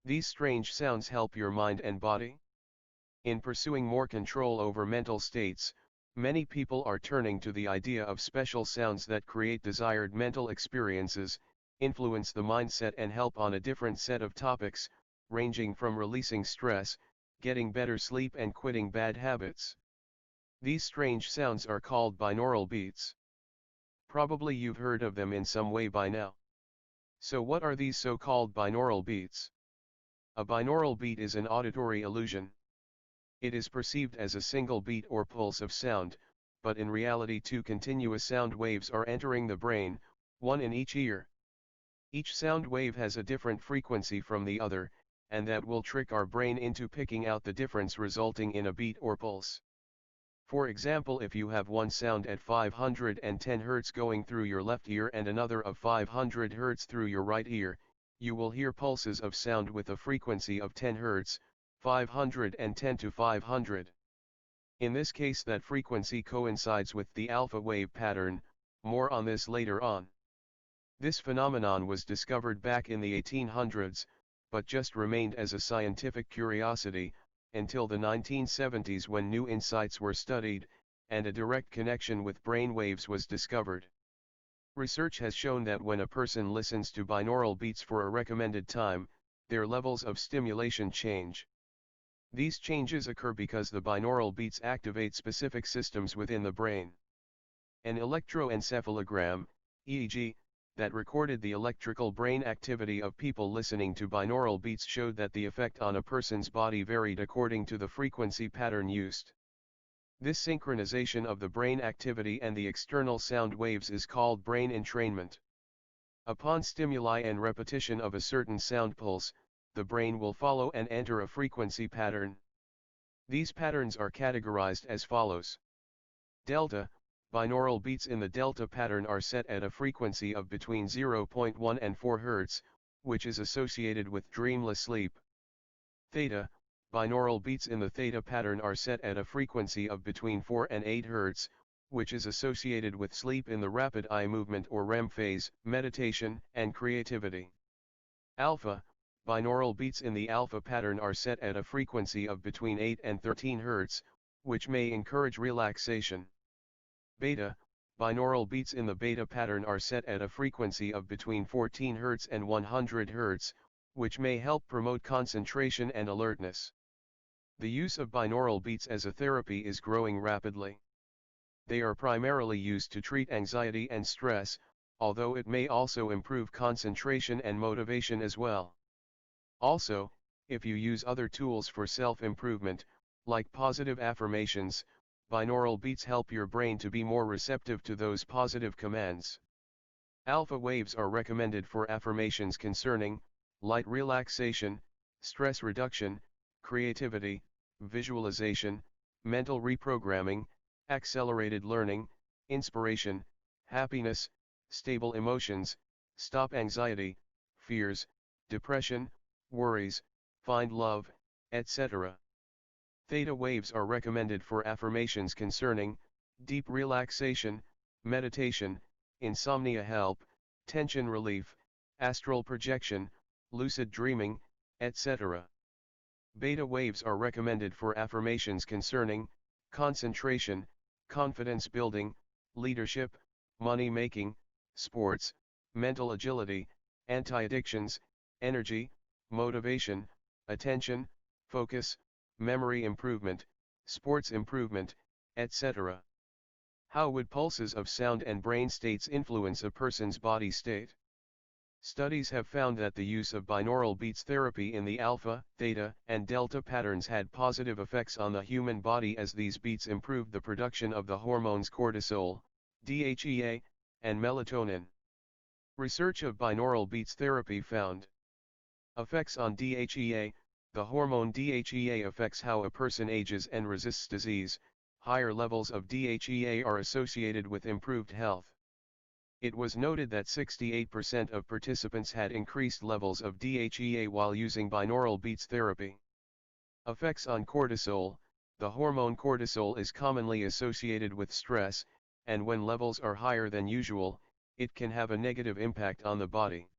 These strange sounds help your mind and body. In pursuing more control over mental states, many people are turning to the idea of special sounds that create desired mental experiences, influence the mindset and help on a different set of topics, ranging from releasing stress, getting better sleep and quitting bad habits. These strange sounds are called binaural beats. Probably you've heard of them in some way by now. So what are these so-called binaural beats? A binaural beat is an auditory illusion. It is perceived as a single beat or pulse of sound, but in reality two continuous sound waves are entering the brain, one in each ear. Each sound wave has a different frequency from the other, and that will trick our brain into picking out the difference, resulting in a beat or pulse. For example, if you have one sound at 510 Hz going through your left ear and another of 500 Hz through your right ear, you will hear pulses of sound with a frequency of 10 Hz, 510 to 500. In this case that frequency coincides with the alpha wave pattern, more on this later on. This phenomenon was discovered back in the 1800s, but just remained as a scientific curiosity, until the 1970s when new insights were studied, and a direct connection with brain waves was discovered. Research has shown that when a person listens to binaural beats for a recommended time, their levels of stimulation change. These changes occur because the binaural beats activate specific systems within the brain. An electroencephalogram, EEG, that recorded the electrical brain activity of people listening to binaural beats showed that the effect on a person's body varied according to the frequency pattern used. This synchronization of the brain activity and the external sound waves is called brain entrainment. Upon stimuli and repetition of a certain sound pulse, the brain will follow and enter a frequency pattern. These patterns are categorized as follows. Delta, binaural beats in the delta pattern are set at a frequency of between 0.1 and 4 Hz, which is associated with dreamless sleep. Theta, binaural beats in the theta pattern are set at a frequency of between 4 and 8 Hz, which is associated with sleep in the rapid eye movement or REM phase, meditation, and creativity. Alpha, binaural beats in the alpha pattern are set at a frequency of between 8 and 13 Hz, which may encourage relaxation. Beta, binaural beats in the beta pattern are set at a frequency of between 14 Hz and 100 Hz, which may help promote concentration and alertness. The use of binaural beats as a therapy is growing rapidly. They are primarily used to treat anxiety and stress, although it may also improve concentration and motivation as well. Also, if you use other tools for self-improvement, like positive affirmations, binaural beats help your brain to be more receptive to those positive commands. Alpha waves are recommended for affirmations concerning light relaxation, stress reduction, creativity, visualization, mental reprogramming, accelerated learning, inspiration, happiness, stable emotions, stop anxiety, fears, depression, worries, find love, etc. Theta waves are recommended for affirmations concerning deep relaxation, meditation, insomnia help, tension relief, astral projection, lucid dreaming, etc. Beta waves are recommended for affirmations concerning concentration, confidence building, leadership, money making, sports, mental agility, anti-addictions, energy, motivation, attention, focus, memory improvement, sports improvement, etc. How would pulses of sound and brain states influence a person's body state? Studies have found that the use of binaural beats therapy in the alpha, theta, and delta patterns had positive effects on the human body as these beats improved the production of the hormones cortisol, DHEA, and melatonin. Research of binaural beats therapy found effects on DHEA. The hormone DHEA affects how a person ages and resists disease. Higher levels of DHEA are associated with improved health. It was noted that 68% of participants had increased levels of DHEA while using binaural beats therapy. Effects on cortisol. The hormone cortisol is commonly associated with stress, and when levels are higher than usual, it can have a negative impact on the body.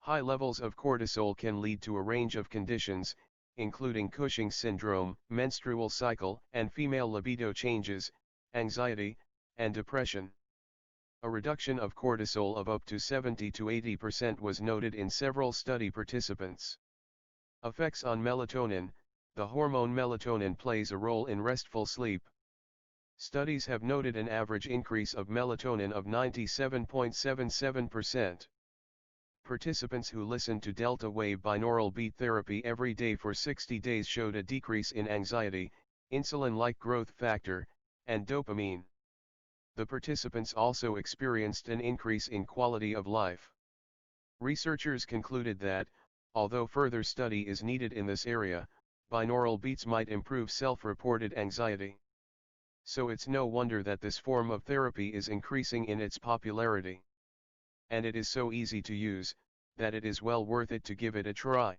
High levels of cortisol can lead to a range of conditions, including Cushing's syndrome, menstrual cycle and female libido changes, anxiety, and depression. A reduction of cortisol of up to 70 to 80% was noted in several study participants. Effects on melatonin. The hormone melatonin plays a role in restful sleep. Studies have noted an average increase of melatonin of 97.77%. Participants who listened to delta wave binaural beat therapy every day for 60 days showed a decrease in anxiety, insulin-like growth factor, and dopamine. The participants also experienced an increase in quality of life. Researchers concluded that, although further study is needed in this area, binaural beats might improve self-reported anxiety. So it's no wonder that this form of therapy is increasing in its popularity. And it is so easy to use, that it is well worth it to give it a try.